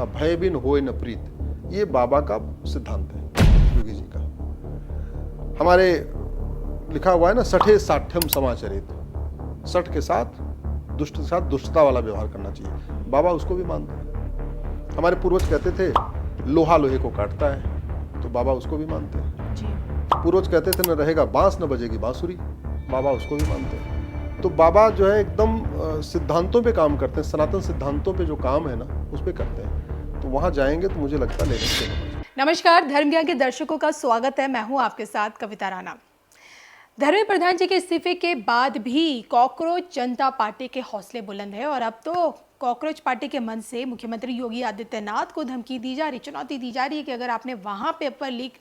था, भय बिन होए न प्रीत, ये बाबा का सिद्धांत है, योगी जी का। हमारे लिखा हुआ है ना, सठे साठ्यम समाचरित, सठ के साथ दुष्ट के साथ दुष्टता वाला व्यवहार करना चाहिए। बाबा उसको भी मानते हैं। हमारे पूर्वज कहते थे लोहा लोहे को काटता है, तो बाबा उसको भी मानते हैं जी। पूर्वज कहते थे न रहेगा बांस न बजेगी बांसुरी, बाबा उसको भी मानते हैं। तो बाबा जो है एकदम सिद्धांतों पे काम करते हैं, सनातन सिद्धांतों पे जो काम है ना उस पे करते हैं। तो वहां जाएंगे तो मुझे लगता है लेने से। नमस्कार, धर्म ज्ञान के दर्शकों का स्वागत है। मैं हूं आपके साथ कविता राणा। धर्मेंद्र प्रधान जी के इस्तीफे के बाद भी कॉकरोच जनता पार्टी के हौसले बुलंद है और अब तो कॉकरोच पार्टी के मन से मुख्यमंत्री योगी आदित्यनाथ को धमकी दी जा रही, चुनौती दी जा रही है कि अगर आपने वहां पेपर लीक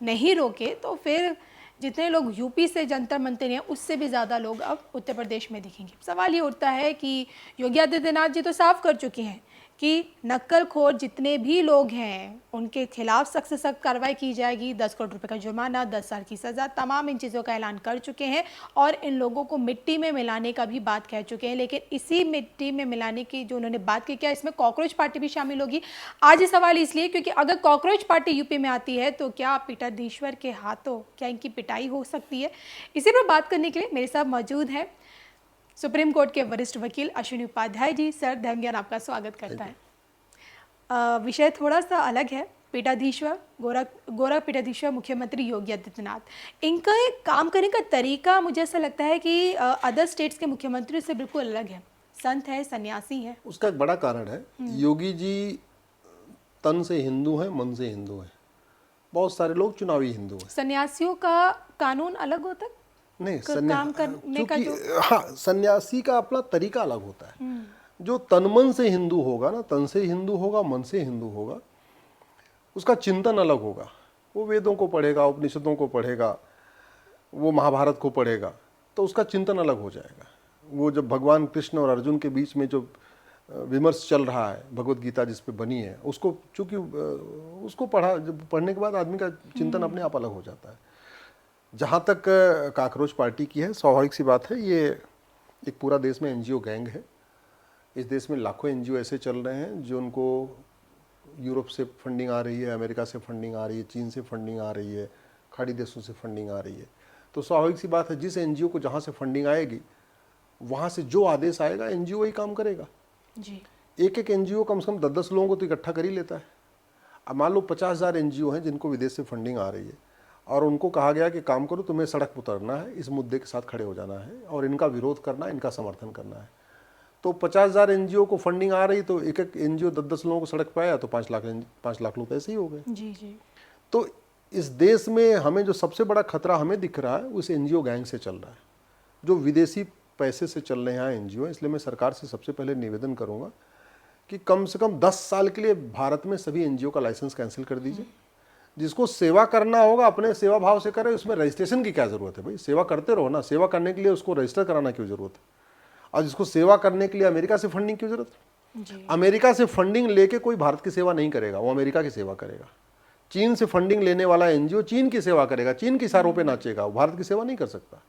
नहीं रोके तो फिर जितने लोग यूपी से जंतर मंतर हैं उससे भी ज़्यादा लोग अब उत्तर प्रदेश में दिखेंगे। सवाल ये उठता है कि योगी आदित्यनाथ जी तो साफ कर चुके हैं कि नक्सलखोर जितने भी लोग हैं उनके खिलाफ सख्त से सख्त कार्रवाई की जाएगी, 10 करोड़ रुपए का जुर्माना, 10 साल की सज़ा, तमाम इन चीज़ों का ऐलान कर चुके हैं और इन लोगों को मिट्टी में मिलाने का भी बात कह चुके हैं। लेकिन इसी मिट्टी में मिलाने की जो उन्होंने बात की, क्या इसमें कॉकरोच पार्टी भी शामिल होगी? आज ये सवाल इसलिए क्योंकि अगर कॉकरोच पार्टी यूपी में आती है तो क्या पीठाधीश्वर के हाथों क्या इनकी पिटाई हो सकती है? इसी पर बात करने के लिए मेरे साथ मौजूद है सुप्रीम कोर्ट के वरिष्ठ वकील अश्विनी उपाध्याय जी। सर, धर्म ज्ञान आपका स्वागत करता है। विषय थोड़ा सा अलग है। पीठाधीश्वर गोरा पीठाधीश्वर मुख्यमंत्री योगी आदित्यनाथ, इनका काम करने का तरीका मुझे ऐसा लगता है कि अदर स्टेट्स के मुख्यमंत्री से बिल्कुल अलग है। संत है, सन्यासी है। उसका एक बड़ा कारण है, योगी जी तन से हिंदू हैं, मन से हिंदू हैं। बहुत सारे लोग चुनावी हिंदू हैं। सन्यासियों का कानून अलग होता है? नहीं, काम करने का जो हाँ, सन्यासी का अपना तरीका अलग होता है। जो तन मन से हिंदू होगा ना, तन से हिंदू होगा, मन से हिंदू होगा, उसका चिंतन अलग होगा। वो वेदों को पढ़ेगा, उपनिषदों को पढ़ेगा, वो महाभारत को पढ़ेगा, तो उसका चिंतन अलग हो जाएगा। वो जब भगवान कृष्ण और अर्जुन के बीच में जो विमर्श चल रहा है, भगवत गीता जिस पे बनी है, उसको चूंकि उसको पढ़ने के बाद आदमी का चिंतन अपने आप अलग हो जाता है। जहाँ तक कॉकरोच पार्टी की है, स्वाभाविक सी बात है, ये एक पूरा देश में एनजीओ गैंग है। इस देश में लाखों एनजीओ ऐसे चल रहे हैं जो उनको यूरोप से फंडिंग आ रही है, अमेरिका से फंडिंग आ रही है, चीन से फंडिंग आ रही है, खाड़ी देशों से फंडिंग आ रही है। तो स्वाभाविक सी बात है, जिस एनजीओ को जहाँ से फंडिंग आएगी वहाँ से जो आदेश आएगा एनजीओ वही काम करेगा जी। एक एनजीओ कम से कम 10-10 लोगों को तो इकट्ठा कर ही लेता है। अब मान लो 50,000 एनजीओ हैं जिनको विदेश से फंडिंग आ रही है और उनको कहा गया कि काम करो, तुम्हें सड़क पर उतरना है, इस मुद्दे के साथ खड़े हो जाना है और इनका विरोध करना है, इनका समर्थन करना है। तो 50,000 एनजीओ को फंडिंग आ रही, तो एक एनजीओ 10-10 लोगों को सड़क पर आया तो 5 लाख लोग ऐसे ही हो गए। जी जी। तो इस देश में हमें जो सबसे बड़ा खतरा हमें दिख रहा है उस एनजीओ गैंग से चल रहा है, जो विदेशी पैसे से चल रहे हैं एनजीओ। इसलिए मैं सरकार से सबसे पहले निवेदन करूंगा कि कम से कम 10 साल के लिए भारत में सभी एनजीओ का लाइसेंस कैंसिल कर दीजिए। जिसको सेवा करना होगा अपने सेवा भाव से करे, उसमें रजिस्ट्रेशन की क्या जरूरत है भाई? सेवा करते रहो ना, सेवा करने के लिए उसको रजिस्टर कराना क्यों जरूरत है? और जिसको सेवा करने के लिए अमेरिका से फंडिंग क्यों जरूरत है? अमेरिका से फंडिंग लेके कोई भारत की सेवा नहीं करेगा, वो अमेरिका की सेवा करेगा। चीन से फंडिंग लेने वाला एनजीओ चीन की सेवा करेगा, चीन के इशारों पे नाचेगा, वो भारत की सेवा नहीं कर सकता।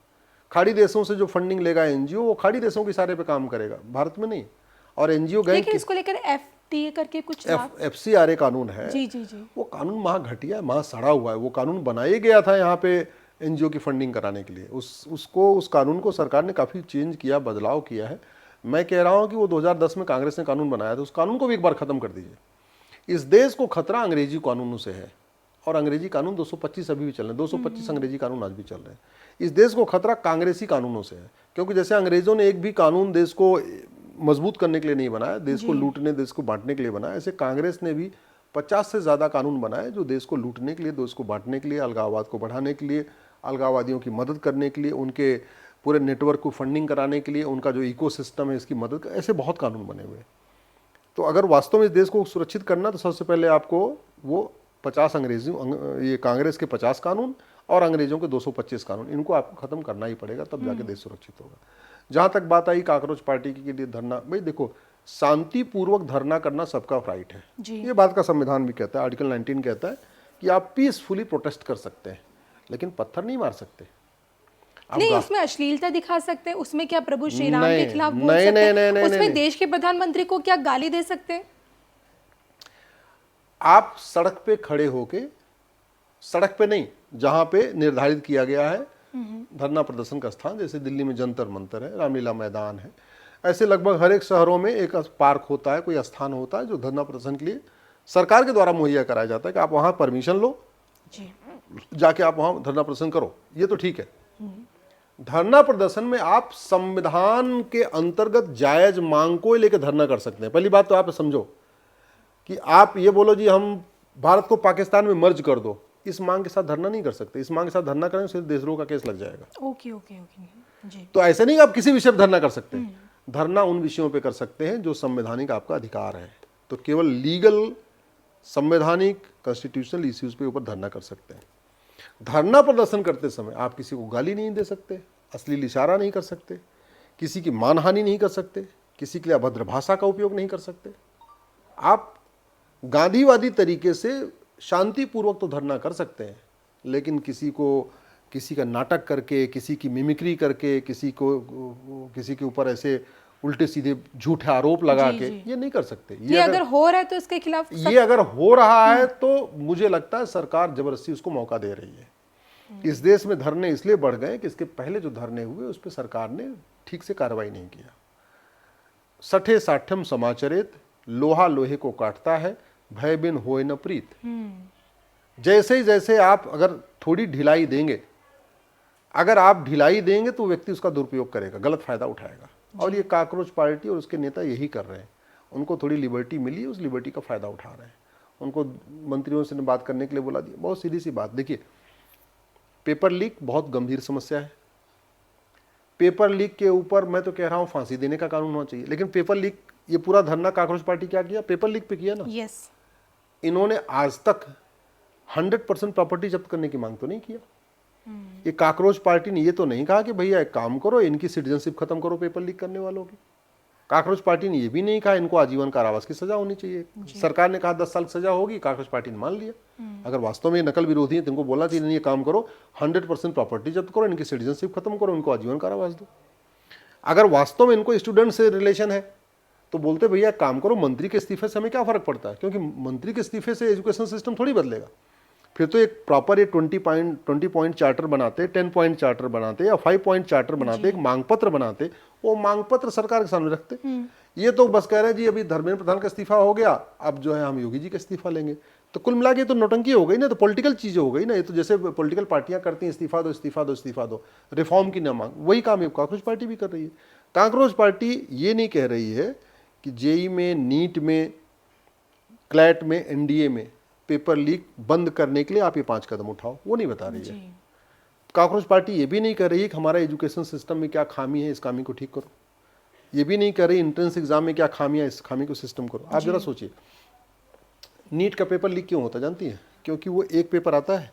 खाड़ी देशों से जो फंडिंग लेगा एनजीओ, वो खाड़ी देशों के इशारे पे काम करेगा, भारत में नहीं। और एनजीओ गैंग, लेकिन इसको लेकर एफटीए करके कुछ एफसीआरए कानून है। जी जी जी। वो कानून महा घटिया है, महा सड़ा हुआ है। वो कानून बनाया गया था यहाँ पे एनजीओ की फंडिंग कराने के लिए। उस कानून को सरकार ने काफ़ी चेंज किया, बदलाव किया है। मैं कह रहा हूँ कि वो 2010 में कांग्रेस ने कानून बनाया था, उस कानून को भी एक बार ख़त्म कर दीजिए। इस देश को खतरा अंग्रेजी कानूनों से है और अंग्रेजी कानून 225 अभी भी चल रहे हैं, 225 अंग्रेजी कानून आज भी चल रहे हैं। इस देश को खतरा कांग्रेसी कानूनों से है, क्योंकि जैसे अंग्रेजों ने एक भी कानून देश को मजबूत करने के लिए नहीं बनाया, देश को लूटने, देश को बांटने के लिए बनाया, ऐसे कांग्रेस ने भी 50 से ज़्यादा कानून बनाए जो देश को लूटने के लिए, देश को बांटने के लिए, अलगाववाद को बढ़ाने के लिए, अलगाववादियों की मदद करने के लिए, उनके पूरे नेटवर्क को फंडिंग कराने के लिए, उनका जो इकोसिस्टम है इसकी मदद, ऐसे बहुत कानून बने हुए। तो अगर वास्तव में इस देश को सुरक्षित करना तो सबसे पहले आपको वो 50 ये कांग्रेस के 50 कानून और अंग्रेजों के 225 कानून, इनको आपको खत्म करना ही पड़ेगा, तब जाके देश सुरक्षित होगा। जहां तक बात आई कॉकरोच पार्टी के लिए धरना, भाई देखो, शांतिपूर्वक धरना करना सबका राइट है, ये बात का संविधान भी कहता है, आर्टिकल 19 कहता है कि आप पीसफुली प्रोटेस्ट कर सकते हैं, लेकिन पत्थर नहीं मार सकते। नहीं, उसमें अश्लीलता दिखा सकते हैं, उसमें क्या प्रभु श्री राम के खिलाफ बोल सकते हैं, उसमें देश के प्रधानमंत्री को क्या गाली दे सकते हैं? आप सड़क पे खड़े होके, सड़क पे नहीं, जहां पे निर्धारित किया गया है धरना प्रदर्शन का स्थान, जैसे दिल्ली में जंतर मंतर है, रामलीला मैदान है, ऐसे लगभग हर एक शहरों में एक पार्क होता है, कोई स्थान होता है जो धरना प्रदर्शन के लिए सरकार के द्वारा मुहैया कराया जाता है कि आप वहां परमिशन लो, जी जाके आप वहां धरना प्रदर्शन करो, ये तो ठीक है। धरना प्रदर्शन में आप संविधान के अंतर्गत जायज मांग को लेकर धरना कर सकते हैं। पहली बात तो आप समझो कि आप ये बोलो जी हम भारत को पाकिस्तान में मर्ज कर दो, इस मांग के साथ धरना नहीं कर सकते। इस मांग के साथ धरना करें सिर्फ देशद्रोह का केस लग जाएगा। ओके ओके ओके जी। तो ऐसे नहीं कि आप किसी विषय पर धरना कर सकते हैं। धरना उन विषयों पे कर सकते हैं जो संवैधानिक आपका अधिकार है। तो केवल लीगल, संवैधानिक, कॉन्स्टिट्यूशनल इश्यूज पे ऊपर धरना कर सकते हैं। धरना प्रदर्शन करते समय आप किसी को गाली नहीं दे सकते, अश्लील इशारा नहीं कर सकते, किसी की मानहानि नहीं कर सकते, किसी के लिए अभद्र भाषा का उपयोग नहीं कर सकते। आप गांधीवादी तरीके से शांतिपूर्वक तो धरना कर सकते हैं, लेकिन किसी का नाटक करके, किसी की मिमिक्री करके, किसी के ऊपर ऐसे उल्टे सीधे झूठे आरोप लगा के ये नहीं कर सकते। ये अगर हो रहा है तो इसके खिलाफ ये अगर हो रहा है तो मुझे लगता है सरकार जबरदस्ती उसको मौका दे रही है। इस देश में धरने इसलिए बढ़ गए कि इसके पहले जो धरने हुए उस पर सरकार ने ठीक से कार्रवाई नहीं किया। सठे साठ्यम समाचरित, लोहा लोहे को काटता है, भय बिन होए न प्रीत। जैसे आप अगर थोड़ी ढिलाई देंगे, अगर आप ढिलाई देंगे तो व्यक्ति उसका दुरुपयोग करेगा, गलत फायदा उठाएगा। और ये कॉकरोच पार्टी और उसके नेता यही कर रहे हैं। उनको थोड़ी लिबर्टी मिली, उस लिबर्टी का फायदा उठा रहे हैं। उनको मंत्रियों से बात करने के लिए बोला दिया। बहुत सीधी सी बात, देखिए पेपर लीक बहुत गंभीर समस्या है। पेपर लीक के ऊपर मैं तो कह रहा हूं फांसी देने का कानून होना चाहिए। लेकिन पेपर लीक, ये पूरा धरना कॉकरोच पार्टी क्या किया? पेपर लीक पे किया ना। यस। इन्होंने आज तक 100% प्रॉपर्टी जब्त करने की मांग तो नहीं किया। ये कॉकरोच पार्टी ने ये तो नहीं कहा कि भैया एक काम करो, इनकी सिटीजनशिप खत्म करो पेपर लीक करने वालों की। कॉकरोच पार्टी ने ये भी नहीं कहा इनको आजीवन कारावास की सजा होनी चाहिए। सरकार ने कहा 10 साल की सजा होगी, कॉकरोच पार्टी ने मान लिया। अगर वास्तव में नकल विरोधी है तो इनको बोला था नहीं, ये काम करो, 100% प्रॉपर्टी जब्त करो, इनकी सिटीजनशिप खत्म करो, इनको आजीवन कारावास दो। अगर वास्तव में इनको स्टूडेंट से रिलेशन है तो बोलते भैया काम करो, मंत्री के इस्तीफे से हमें क्या फर्क पड़ता है, क्योंकि मंत्री के इस्तीफे से एजुकेशन सिस्टम थोड़ी बदलेगा। फिर तो एक प्रॉपर ये 20 पॉइंट चार्टर बनाते, 10 पॉइंट चार्टर बनाते या 5 पॉइंट चार्टर बनाते, एक मांग पत्र बनाते, वो मांग पत्र सरकार के सामने रखते। ये तो बस कह रहे हैं जी अभी धर्मेंद्र प्रधान का इस्तीफा हो गया, अब जो है हम योगी जी का इस्तीफा लेंगे। तो कुल मिला के तो नौटंकी हो गई ना, तो पॉलिटिकल चीजें हो गई ना। ये तो जैसे पॉलिटिकल पार्टियां करती हैं इस्तीफा दो इस्तीफा दो इस्तीफा दो, रिफॉर्म की न मांग, वही काम ये कॉकरोच पार्टी भी कर रही है। कॉकरोच पार्टी ये नहीं कह रही है कि जेई में, नीट में, क्लैट में, एनडीए में पेपर लीक बंद करने के लिए आप ये 5 कदम उठाओ, वो नहीं बता रही है। कॉकरोच पार्टी ये भी नहीं कर रही है कि हमारा एजुकेशन सिस्टम में क्या खामी है, इस खामी को ठीक करो। ये भी नहीं कर रही एंट्रेंस एग्जाम में क्या खामी है, इस खामी को सिस्टम करो। आप जरा सोचिए, नीट का पेपर लीक क्यों होता जानती है? क्योंकि वो एक पेपर आता है,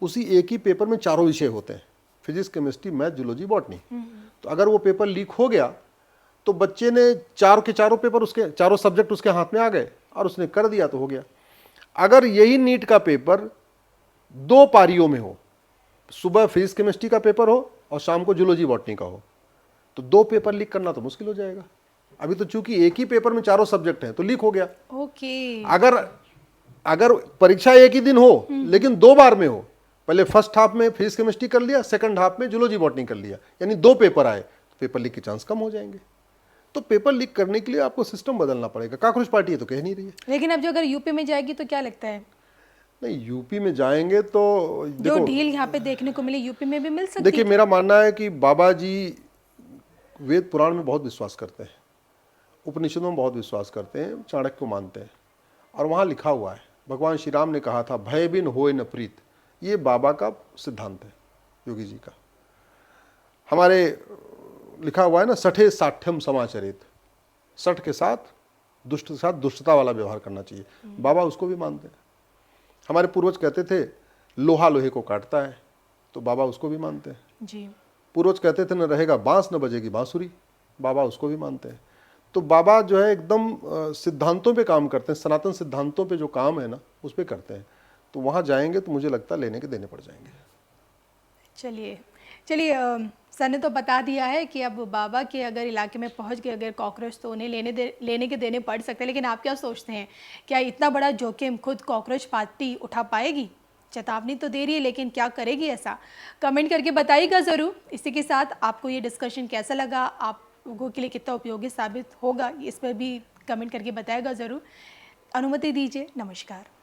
उसी एक ही पेपर में 4 विषय होते हैं, physics, chemistry, math, zoology, botany. तो अगर वो पेपर लीक हो गया तो बच्चे ने 4 के 4 पेपर, उसके 4 सब्जेक्ट उसके हाथ में आ गए और उसने कर दिया तो हो गया। अगर यही नीट का पेपर 2 पारियों में हो, सुबह फिजिक्स केमिस्ट्री का पेपर हो और शाम को जूलॉजी बॉटनी का हो, तो 2 पेपर लीक करना तो मुश्किल हो जाएगा। अभी तो चूंकि एक ही पेपर में 4 सब्जेक्ट हैं तो लीक हो गया। ओके। अगर परीक्षा एक ही दिन हो लेकिन 2 बार में हो, पहले फर्स्ट हाफ में फिजिक्स केमिस्ट्री कर लिया, सेकंड हाफ में जूलॉजी बॉटनी कर लिया, यानी 2 पेपर आए, तो पेपर लीक के चांस कम हो जाएंगे। तो पेपर लीक करने के लिए आपको सिस्टम बदलना पड़ेगा। कॉकरोच पार्टी ये तो कह नहीं रही है। लेकिन अब जो अगर यूपी में जाएगी तो क्या लगता है? नहीं, यूपी में जाएंगे तो जो ढील यहाँ पे देखने को मिली यूपी में भी मिल सकती है। देखिए मेरा मानना है कि बाबा जी वेद पुराण में बहुत विश्वास करते हैं, उपनिषदों में बहुत विश्वास करते हैं, चाणक्य को मानते हैं। और वहाँ लिखा हुआ है, भगवान श्री राम ने कहा था भय बिन होए न प्रीत। ये बाबा का सिद्धांत है, योगी जी का। हमारे लिखा हुआ है ना, सठे साठ्यम समाचरित, सठ के साथ दुष्ट के साथ दुष्टता वाला व्यवहार करना चाहिए। बाबा उसको भी मानते हैं। हमारे पूर्वज कहते थे लोहा लोहे को काटता है, तो बाबा उसको भी मानते हैं जी। पूर्वज कहते थे न रहेगा बांस न बजेगी बांसुरी, बाबा उसको भी मानते हैं। तो बाबा जो है एकदम सिद्धांतों पे काम करते हैं, सनातन सिद्धांतों पे जो काम है ना उस पे करते हैं। तो वहाँ जाएंगे तो मुझे लगता है लेने के देने पड़ जाएंगे। चलिए चलिए सर ने तो बता दिया है कि अब बाबा के अगर इलाके में पहुंच गए अगर कॉकरोच तो उन्हें लेने के देने पड़ सकते हैं, लेकिन आप क्या सोचते हैं, क्या इतना बड़ा जोखिम खुद कॉकरोच पार्टी उठा पाएगी? चेतावनी तो दे रही है, लेकिन क्या करेगी ऐसा? कमेंट करके बताइएगा ज़रूर। इसी के साथ आपको ये डिस्कशन कैसा लगा, आप लोगों के लिए कितना उपयोगी साबित होगा, इस पर भी कमेंट करके बताएगा ज़रूर। अनुमति दीजिए, नमस्कार।